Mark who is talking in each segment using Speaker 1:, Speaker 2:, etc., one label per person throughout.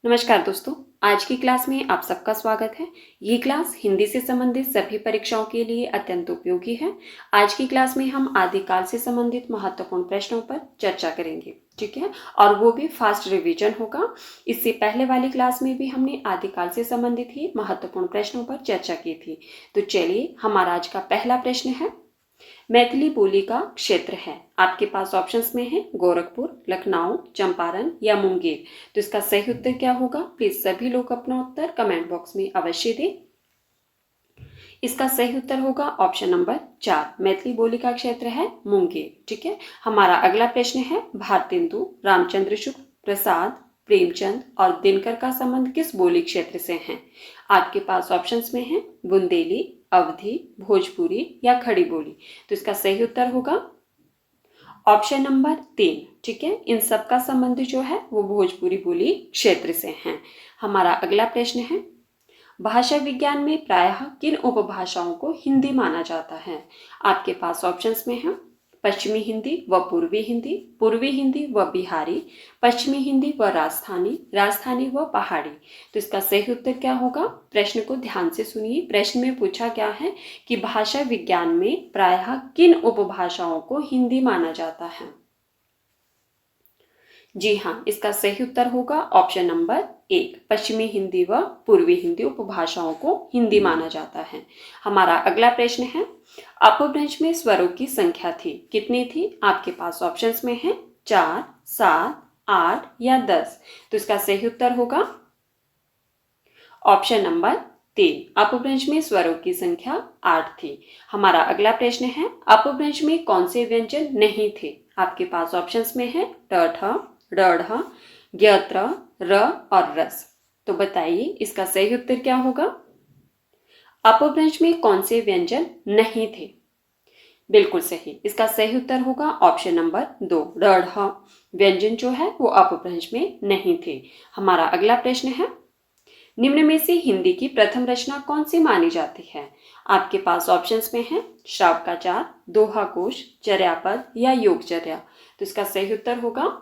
Speaker 1: नमस्कार दोस्तों, आज की क्लास में आप सबका स्वागत है। ये क्लास हिंदी से संबंधित सभी परीक्षाओं के लिए अत्यंत उपयोगी है। आज की क्लास में हम आदिकाल से संबंधित महत्वपूर्ण प्रश्नों पर चर्चा करेंगे, ठीक है, और वो भी फास्ट रिवीजन होगा। इससे पहले वाली क्लास में भी हमने आदिकाल से संबंधित ही महत्वपूर्ण प्रश्नों पर चर्चा की थी। तो चलिए, हमारा आज का पहला प्रश्न है, मैथिली बोली का क्षेत्र है। आपके पास ऑप्शंस में है गोरखपुर, लखनऊ, चंपारण या मुंगेर। तो इसका सही उत्तर क्या होगा? प्लीज सभी लोग अपना उत्तर कमेंट बॉक्स में अवश्य दें। इसका सही उत्तर होगा ऑप्शन नंबर 4, मैथिली बोली का क्षेत्र है मुंगेर। ठीक है, हमारा अगला प्रश्न है, भारतेंदु, रामचंद्र शुक्ल, प्रसाद, प्रेमचंद और दिनकर का संबंध किस बोली क्षेत्र से है? आपके पास ऑप्शंस में है बुंदेली, अवधी, भोजपुरी या खड़ी बोली। तो इसका सही उत्तर होगा ऑप्शन नंबर 3। ठीक है, इन सब का संबंध जो है वो भोजपुरी बोली क्षेत्र से है। हमारा अगला प्रश्न है, भाषा विज्ञान में प्रायः किन उपभाषाओं को हिंदी माना जाता है? आपके पास ऑप्शंस में है पश्चिमी हिंदी व पूर्वी हिंदी व बिहारी, पश्चिमी हिंदी व राजस्थानी, राजस्थानी व पहाड़ी। तो इसका सही उत्तर क्या होगा? प्रश्न को ध्यान से सुनिए। प्रश्न में पूछा क्या है कि भाषा विज्ञान में प्रायः किन उपभाषाओं को हिंदी माना जाता है? जी हाँ, इसका सही उत्तर होगा ऑप्शन नंबर 1, पश्चिमी हिंदी व पूर्वी हिंदी उपभाषाओं को हिंदी माना जाता है। हमारा अगला प्रश्न है, अपभ्रंश में स्वरों की संख्या थी, कितनी थी? आपके पास ऑप्शंस में है 4, 7, 8 या 10। तो इसका सही उत्तर होगा ऑप्शन नंबर 3, अपभ्रंश में स्वरों की संख्या 8 थी। हमारा अगला प्रश्न है, अपभ्रंश में कौन से व्यंजन नहीं थे? आपके पास ऑप्शंस में है ट, ढ़, ज्ञत्र, र और रस। तो बताइए इसका सही उत्तर क्या होगा? अपभ्रंश में कौन से व्यंजन नहीं थे? बिल्कुल सही, इसका सही उत्तर होगा ऑप्शन नंबर 2, ढ़ व्यंजन जो है वो अपभ्रंश में नहीं थे। हमारा अगला प्रश्न है, निम्न में से हिंदी की प्रथम रचना कौन सी मानी जाती है? आपके पास ऑप्शंस में है श्रावकाचार, दोहा कोश, चर्यापद या योगचर्या। तो इसका सही उत्तर होगा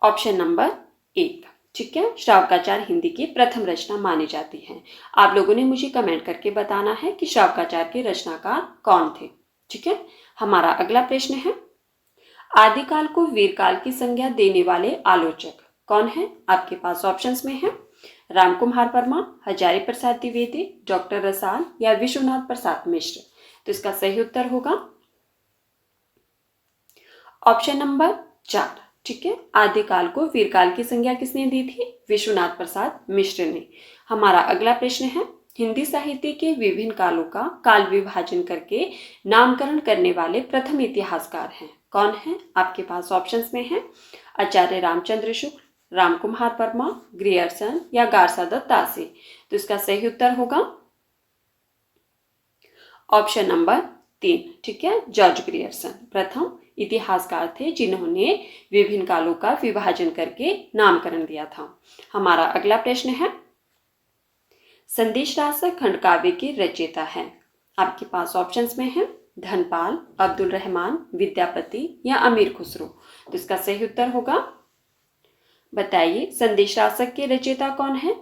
Speaker 1: ऑप्शन नंबर 1। ठीक है, श्रावकाचार हिंदी की प्रथम रचना मानी जाती है। आप लोगों ने मुझे कमेंट करके बताना है कि श्रावकाचार के रचनाकार कौन थे। ठीक है, हमारा अगला प्रश्न है, आदिकाल को वीरकाल की संज्ञा देने वाले आलोचक कौन है? आपके पास ऑप्शंस में है रामकुमार वर्मा, हजारी प्रसाद द्विवेदी, डॉक्टर रसाल या विश्वनाथ प्रसाद मिश्र। तो इसका सही उत्तर होगा ऑप्शन नंबर 4। ठीक है, आदिकाल को वीरकाल की संज्ञा किसने दी थी? विश्वनाथ प्रसाद मिश्र ने। हमारा अगला प्रश्न है, हिंदी साहित्य के विभिन्न कालों का काल विभाजन करके नामकरण करने वाले प्रथम इतिहासकार हैं, कौन है? आपके पास ऑप्शंस में है आचार्य रामचंद्र शुक्ल, रामकुमार वर्मा, ग्रियर्सन या गारसादत्त दासी। तो इसका सही उत्तर होगा ऑप्शन नंबर 3। ठीक है, जॉर्ज ग्रियर्सन प्रथम इतिहासकार थे जिन्होंने विभिन्न कालों का विभाजन करके नामकरण दिया था। हमारा अगला प्रश्न है, संदेश रासक खंड काव्य के रचयिता है। आपके पास ऑप्शंस में है धनपाल, अब्दुल रहमान, विद्यापति या अमीर खुसरो। तो इसका सही उत्तर होगा, बताइए संदेश रासक के रचयिता कौन है?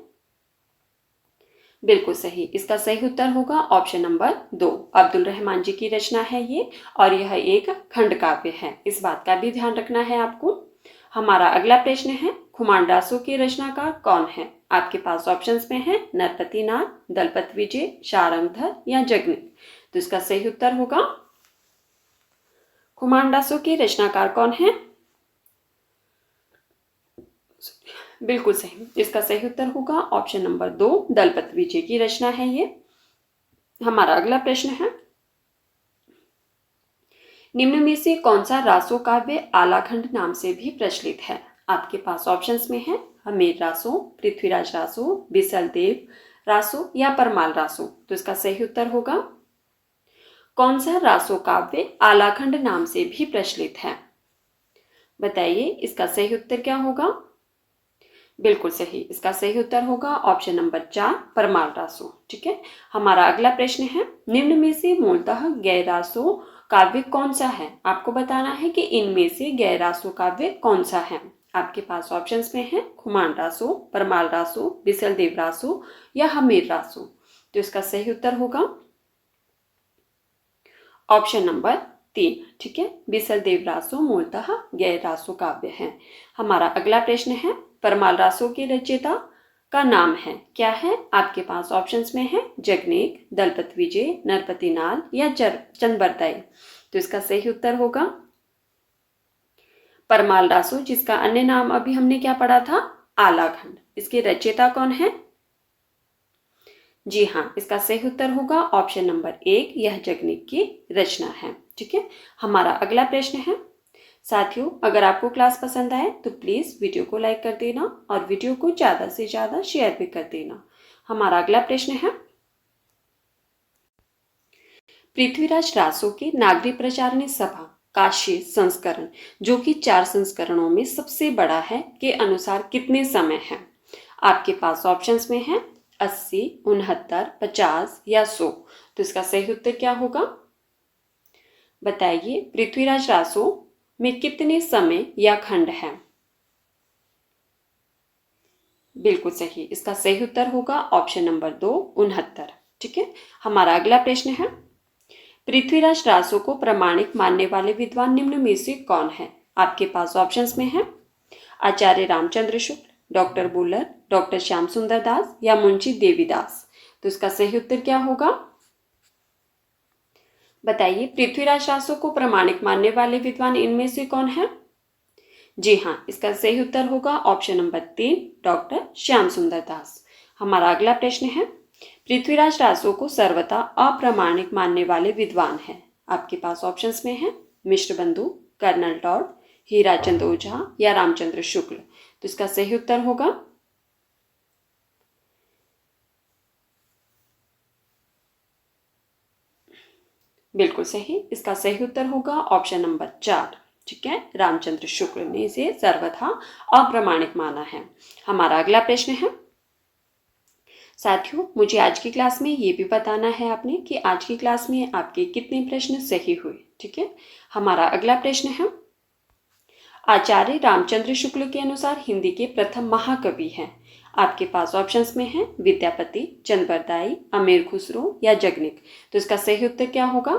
Speaker 1: बिल्कुल सही, इसका सही उत्तर होगा ऑप्शन नंबर 2, अब्दुल रहमान जी की रचना है ये, और यह एक खंड काव्य है। इस बात का भी ध्यान रखना है आपको। हमारा अगला प्रश्न है, खुमानडासो के रचनाकार कौन है? आपके पास ऑप्शंस में है नरपति नाथ, दलपत विजय, शारंगधर या जगन्नाथ। तो इसका सही उत्तर होगा, खुमानडासो के रचनाकार कौन है? बिल्कुल सही, इसका सही उत्तर होगा ऑप्शन नंबर 2, दलपत विजय की रचना है ये। हमारा अगला प्रश्न है, निम्न में से कौन सा रासो काव्य आलाखंड नाम से भी प्रचलित है? आपके पास ऑप्शंस में है हमीर रासो, पृथ्वीराज रासो, बिसल देव रासो या परमाल रासो। तो इसका सही उत्तर होगा, कौन सा रासो काव्य आलाखंड नाम से भी प्रचलित है? बताइए इसका सही उत्तर क्या होगा? बिल्कुल सही, इसका सही उत्तर होगा ऑप्शन नंबर 4, परमाल रासो। ठीक है, हमारा अगला प्रश्न है, निम्न में से मूलतः गैरासो काव्य कौन सा है? आपको बताना है कि इनमें से गैरासो काव्य कौन सा है। आपके पास ऑप्शंस में है खुमान रासो, परमाल रासो, बिसलदेव रासो या हमीर रासो। तो इसका सही उत्तर होगा ऑप्शन नंबर 3। ठीक है, बिसलदेव रासो मूलतः गैर रासो काव्य है। हमारा अगला प्रश्न है परमाल रासो के रचयिता का नाम है क्या है? आपके पास ऑप्शंस में है जगनेक, दलपत विजय, नरपति नाल या चंद्रबरदाई। तो इसका सही उत्तर होगा परमाल रासो, जिसका अन्य नाम अभी हमने क्या पढ़ा था? आलाखंड। इसके रचयिता कौन है? जी हाँ, इसका सही उत्तर होगा ऑप्शन नंबर 1, यह जगनेक की रचना है। ठीक है, हमारा अगला प्रश्न है साथियों, अगर आपको क्लास पसंद आए तो प्लीज वीडियो को लाइक कर देना और वीडियो को ज्यादा से ज्यादा शेयर भी कर देना। हमारा अगला प्रश्न है पृथ्वीराज रासो के नागरी प्रचारणी सभा काशी संस्करण, जो कि 4 संस्करणों में सबसे बड़ा है, के अनुसार कितने समय है? आपके पास ऑप्शंस में है 80, 69, 50 या 100। तो इसका सही उत्तर क्या होगा? बताइए, पृथ्वीराज रासो में कितने समय या खंड है? बिल्कुल सही, इसका सही उत्तर होगा ऑप्शन नंबर 2, 69। ठीक है, हमारा अगला प्रश्न है पृथ्वीराज रासो को प्रामाणिक मानने वाले विद्वान निम्न में से कौन है? आपके पास ऑप्शंस में है आचार्य रामचंद्र शुक्ल, डॉक्टर बुल्लर, डॉक्टर श्याम सुंदर दास या मुंशी देवीदास। तो इसका सही उत्तर क्या होगा? बताइए, पृथ्वीराज रासो को प्रामाणिक मानने वाले विद्वान इनमें से कौन है? जी हाँ, इसका सही उत्तर होगा ऑप्शन नंबर 3, डॉक्टर श्याम सुंदर दास। हमारा अगला प्रश्न है पृथ्वीराज रासो को सर्वथा अप्रामाणिक मानने वाले विद्वान है। आपके पास ऑप्शंस में है मिश्र बंधु, कर्नल टॉड, हीराचंद ओझा या रामचंद्र शुक्ल। तो इसका सही उत्तर होगा बिल्कुल सही, इसका सही उत्तर होगा ऑप्शन नंबर 4। ठीक है, रामचंद्र शुक्ल ने इसे सर्वथा अप्रामाणिक माना है। हमारा अगला प्रश्न है साथियों, मुझे आज की क्लास में ये भी बताना है आपने कि आज की क्लास में आपके कितने प्रश्न सही हुए। ठीक है, हमारा अगला प्रश्न है आचार्य रामचंद्र शुक्ल के अनुसार हिंदी के प्रथम महाकवि हैं। आपके पास ऑप्शंस में है विद्यापति, चंद्रबरदाई, अमीर खुसरो या जगनेक। तो इसका सही उत्तर क्या होगा?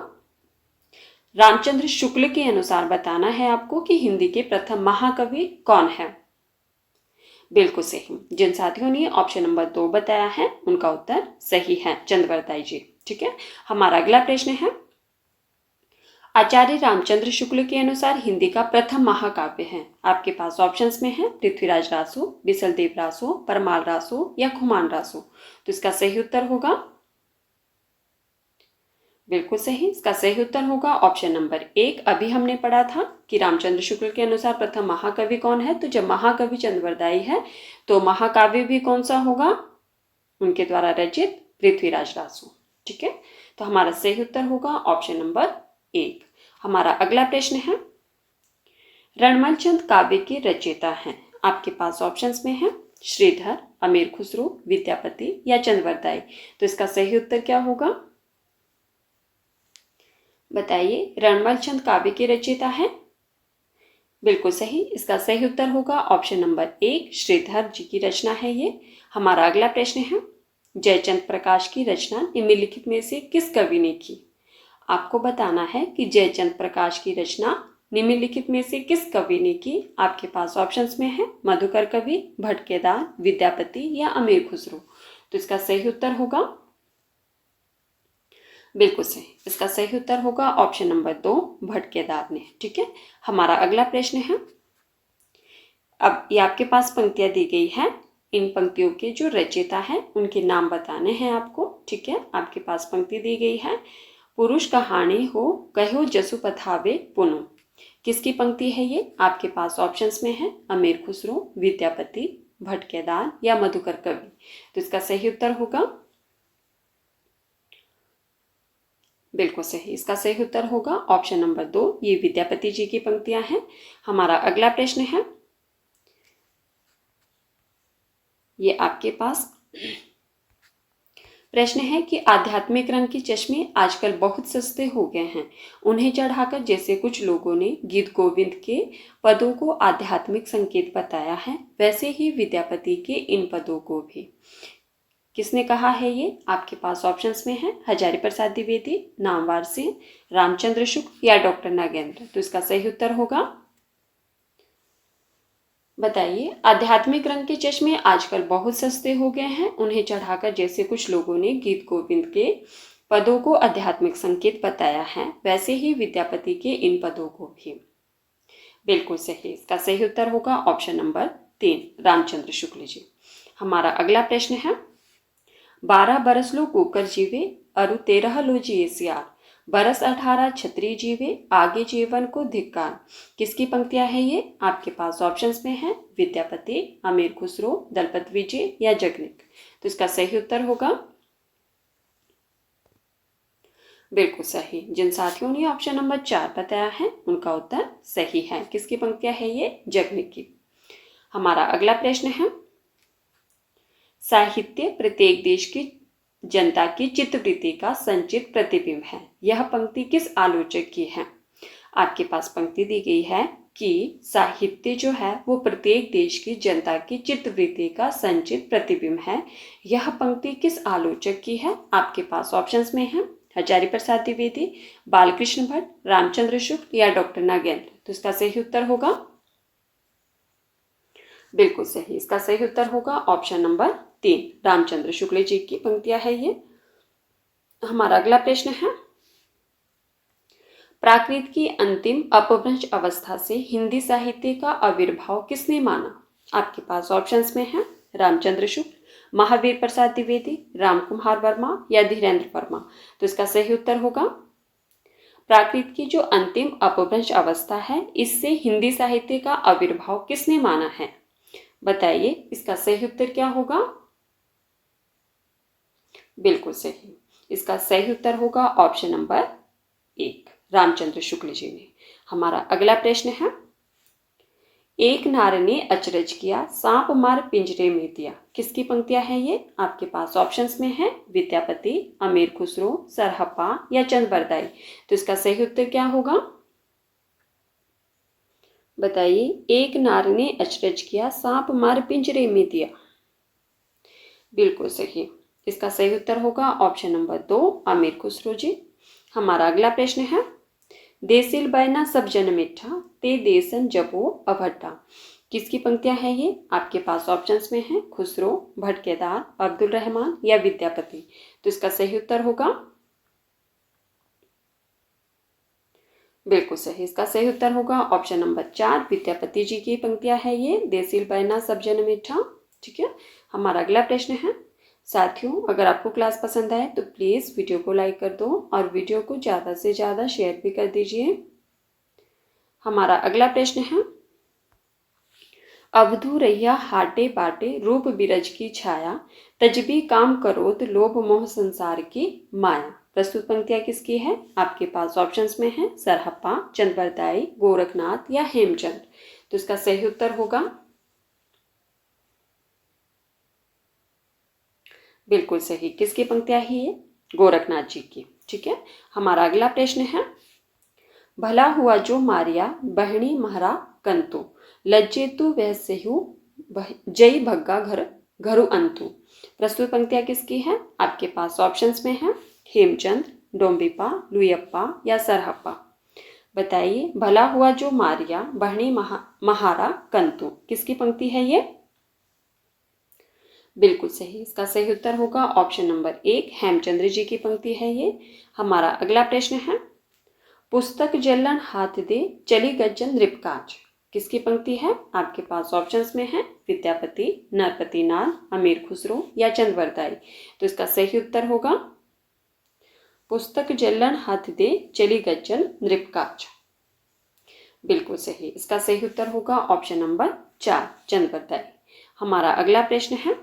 Speaker 1: रामचंद्र शुक्ल के अनुसार बताना है आपको कि हिंदी के प्रथम महाकवि कौन है। बिल्कुल सही, जिन साथियों ने ऑप्शन नंबर 2 बताया है उनका उत्तर सही है, चंद्रबरदाई जी। ठीक है, हमारा अगला प्रश्न है आचार्य रामचंद्र शुक्ल के अनुसार हिंदी का प्रथम महाकाव्य है। आपके पास ऑप्शंस में है पृथ्वीराज रासो, बिसलदेव रासो, परमाल रासो या खुमान रासो। तो इसका सही उत्तर होगा बिल्कुल सही, इसका सही उत्तर होगा ऑप्शन नंबर 1। अभी हमने पढ़ा था कि रामचंद्र शुक्ल के अनुसार प्रथम महाकवि कौन है, तो जब महाकवि चंद्रबरदाई है तो महाकाव्य भी कौन सा होगा? उनके द्वारा रचित पृथ्वीराज रासो। ठीक है, तो हमारा सही उत्तर होगा ऑप्शन नंबर 1। हमारा अगला प्रश्न है रणमल चंद काव्य के रचयिता हैं। आपके पास ऑप्शंस में है श्रीधर, अमीर खुसरो, विद्यापति या चंद्रबरदाई। तो इसका सही उत्तर क्या होगा? बताइए, रणमल चंद काव्य के रचयिता है? बिल्कुल सही, इसका सही उत्तर होगा ऑप्शन नंबर 1, श्रीधर जी की रचना है ये। हमारा अगला प्रश्न है जयचंद प्रकाश की रचना निम्नलिखित में से किस कवि ने की? आपको बताना है कि जयचंद प्रकाश की रचना निम्नलिखित में से किस कवि ने की। आपके पास ऑप्शंस में है मधुकर कवि, भट्ट केदार, विद्यापति या अमीर खुसरो। तो इसका सही उत्तर होगा बिल्कुल सही, इसका सही उत्तर होगा ऑप्शन नंबर 2, भट्ट केदार ने। ठीक है, हमारा अगला प्रश्न है अब ये आपके पास पंक्तियां दी गई है, इन पंक्तियों के जो रचयिता है उनके नाम बताने हैं आपको। ठीक है, आपके पास पंक्ति दी गई है पुरुष कहानी हो कहो जसु पथावे पुनो। किसकी पंक्ति है ये? आपके पास ऑप्शंस में है अमीर खुसरो, विद्यापति, भट्ट केदार या मधुकर कवि। तो इसका सही उत्तर होगा बिल्कुल सही, इसका सही उत्तर होगा ऑप्शन नंबर 2, ये विद्यापति जी की पंक्तियां हैं। हमारा अगला प्रश्न है ये आपके पास प्रश्न है कि आध्यात्मिक रंग के चश्मे आजकल बहुत सस्ते हो गए हैं। उन्हें चढ़ाकर जैसे कुछ लोगों ने गीत गोविंद के पदों को आध्यात्मिक संकेत बताया है, वैसे ही विद्यापति के इन पदों को भी। किसने कहा है ये? आपके पास ऑप्शंस में है हजारी प्रसाद द्विवेदी, नामवर सिंह, रामचंद्र शुक्ल या डॉक्टर नागेंद्र। तो इसका सही उत्तर होगा, बताइए। आध्यात्मिक रंग के चश्मे आजकल बहुत सस्ते हो गए हैं। उन्हें चढ़ाकर जैसे कुछ लोगों ने गीत गोविंद के पदों को आध्यात्मिक संकेत बताया है, वैसे ही विद्यापति के इन पदों को भी। बिल्कुल सही। इसका सही उत्तर होगा ऑप्शन नंबर 3, रामचंद्र शुक्ल जी। हमारा अगला प्रश्न है, 12 बरस लो कुकर जीवे, अरु 13 लो जिए सियार, बरस 18 छत्री जीवे, आगे जीवन को धिक्कार। किसकी पंक्तियां है ये? आपके पास ऑप्शंस में है विद्यापति, अमीर खुसरो, दलपत विजय या जगनिक। तो इसका सही उत्तर होगा, बिल्कुल सही। जिन साथियों ने ऑप्शन नंबर 4 बताया है उनका उत्तर सही है। किसकी पंक्तियां है ये? जगनिक की। हमारा अगला प्रश्न है, साहित्य प्रत्येक देश की जनता की चित्तवृत्ति का संचित प्रतिबिंब है। यह पंक्ति किस आलोचक की है? आपके पास पंक्ति दी गई है कि साहित्य जो है वो प्रत्येक देश की जनता की चित्तवृत्ति का संचित प्रतिबिंब है। यह पंक्ति किस आलोचक की है? आपके पास ऑप्शंस में है हजारी प्रसाद द्विवेदी, बालकृष्ण भट्ट, रामचंद्र शुक्ल या डॉक्टर नागेंद्र। तो इसका सही उत्तर होगा, बिल्कुल सही। इसका सही उत्तर होगा ऑप्शन नंबर 3, रामचंद्र शुक्ल जी की पंक्तियां है ये। हमारा अगला प्रश्न है, प्राकृत की अंतिम अपभ्रंश अवस्था से हिंदी साहित्य का आविर्भाव किसने माना? आपके पास ऑप्शंस में है रामचंद्र शुक्ल, महावीर प्रसाद द्विवेदी, रामकुमार वर्मा या धीरेन्द्र वर्मा। तो इसका सही उत्तर होगा, प्राकृत की जो अंतिम अपभ्रंश अवस्था है, इससे हिंदी साहित्य का आविर्भाव किसने माना है? बताइए, इसका सही उत्तर क्या होगा? बिल्कुल सही। इसका सही उत्तर होगा ऑप्शन नंबर 1, रामचंद्र शुक्ल जी ने। हमारा अगला प्रश्न है, एक नार ने अचरज किया, सांप मार पिंजरे में दिया। किसकी पंक्तियां हैं ये? आपके पास ऑप्शंस में है विद्यापति, अमीर खुसरो, सरहप्पा या चंद्रबरदाई। तो इसका सही उत्तर क्या होगा? बताइए। एक नार ने अचरज किया, सांप मार पिंजरे में दिया। बिल्कुल सही। इसका सही उत्तर होगा ऑप्शन नंबर 2, अमीर खुसरो जी। हमारा अगला प्रश्न है, देसिल बैना सब जन मिठा, ते देसन जपो अभट्टा। किसकी पंक्तियां हैं ये? आपके पास ऑप्शंस में है खुसरो, भट्ट केदार, अब्दुल रहमान या विद्यापति। तो इसका सही उत्तर होगा, बिल्कुल सही। इसका सही उत्तर होगा ऑप्शन नंबर 4, विद्यापति जी की पंक्तियां है ये, देसिल बैना सब जन मिठा। ठीक है। हमारा अगला प्रश्न है, साथियों अगर आपको क्लास पसंद आए तो प्लीज़ वीडियो को लाइक कर दो और वीडियो को ज़्यादा से ज़्यादा शेयर भी कर दीजिए। हमारा अगला प्रश्न है, अवधू रैया हाटे बाटे, रूप बिरज की छाया, तजबी काम करोत, लोभ मोह संसार की माया। प्रस्तुत पंक्तियां किसकी है? आपके पास ऑप्शंस में है सरहप्पा, चंद्रबरदाई, गोरखनाथ या हेमचंद। तो इसका सही उत्तर होगा, बिल्कुल सही। किसकी पंक्तियां ही ये? गोरखनाथ जी की। ठीक है। हमारा अगला प्रश्न है, भला हुआ जो मारिया, बहनी महरा कंतु, लज्जे तू वह सेहू, जय भग्गा घर घरु अंतु। प्रस्तुत पंक्तियां किसकी है? आपके पास ऑप्शंस में है हेमचंद, डोंबिपा, लुयप्पा या सरहप्पा। बताइए। भला हुआ जो मारिया, बहनी महारा कंतु, किसकी पंक्ति है ये? बिल्कुल सही। इसका सही उत्तर होगा ऑप्शन नंबर 1, हेमचंद्र जी की पंक्ति है ये। हमारा अगला प्रश्न है, पुस्तक जलन हाथ दे, चली गज्जन नृपकाज। किसकी पंक्ति है? आपके पास ऑप्शंस में है विद्यापति, नरपति नाथ, अमीर खुसरो या चंद्रबरदाई। तो इसका सही उत्तर होगा, पुस्तक जलन हाथ दे, चली गज्जन नृपकाज। बिल्कुल सही। इसका सही उत्तर होगा ऑप्शन नंबर 4, चंद्रबरदाई। हमारा अगला प्रश्न है,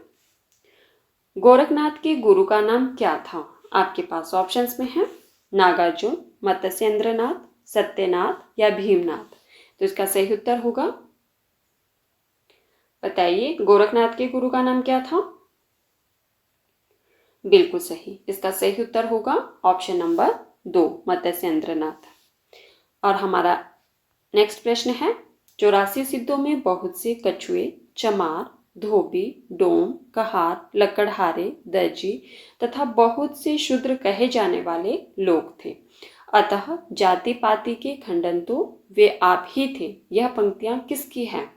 Speaker 1: गोरखनाथ के गुरु का नाम क्या था? आपके पास ऑप्शंस में है नागार्जुन, मत्स्येंद्रनाथ, सत्यनाथ या भीमनाथ। तो इसका सही उत्तर होगा, बताइए। गोरखनाथ के गुरु का नाम क्या था? बिल्कुल सही। इसका सही उत्तर होगा ऑप्शन नंबर 2, मत्स्येंद्रनाथ। और हमारा नेक्स्ट प्रश्न है, 84 सिद्धों में बहुत से कछुए, चमार, धोबी, डोम, कहार, लकड़हारे, दर्जी तथा बहुत से शूद्र कहे जाने वाले लोग थे, अतः जाति पाति के खंडन तो वे आप ही थे। यह पंक्तियां किसकी हैं?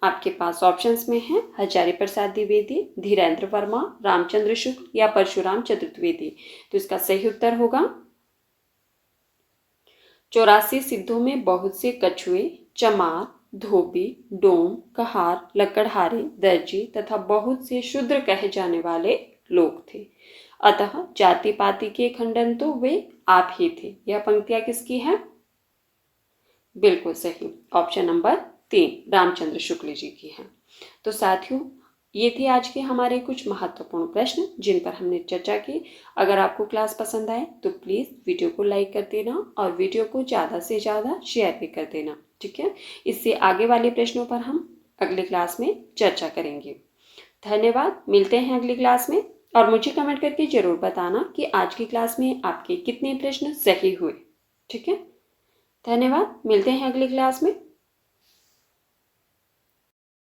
Speaker 1: आपके पास ऑप्शंस में है हजारी प्रसाद द्विवेदी, धीरेन्द्र वर्मा, रामचंद्र शुक्ल या परशुराम चतुर्वेदी। तो इसका सही उत्तर होगा 84 सिद्धों में बहुत से कछुए, चमार, धोबी, डोम, कहार, लकड़हारे, दर्जी तथा बहुत से शूद्र कहे जाने वाले लोग थे, अतः जाति पाति के खंडन तो वे आप ही थे। यह पंक्तियां किसकी है? बिल्कुल सही, ऑप्शन नंबर 3, रामचंद्र शुक्ल जी की है। तो साथियों, ये थे आज के हमारे कुछ महत्वपूर्ण प्रश्न जिन पर हमने चर्चा की। अगर आपको क्लास पसंद आए तो प्लीज़ वीडियो को लाइक कर देना और वीडियो को ज़्यादा से ज़्यादा शेयर भी कर देना, ठीक है। इससे आगे वाले प्रश्नों पर हम अगले क्लास में चर्चा करेंगे। धन्यवाद, मिलते हैं अगली क्लास में। और मुझे कमेंट करके ज़रूर बताना कि आज की क्लास में आपके कितने प्रश्न सही हुए, ठीक है। धन्यवाद, मिलते हैं अगली क्लास में।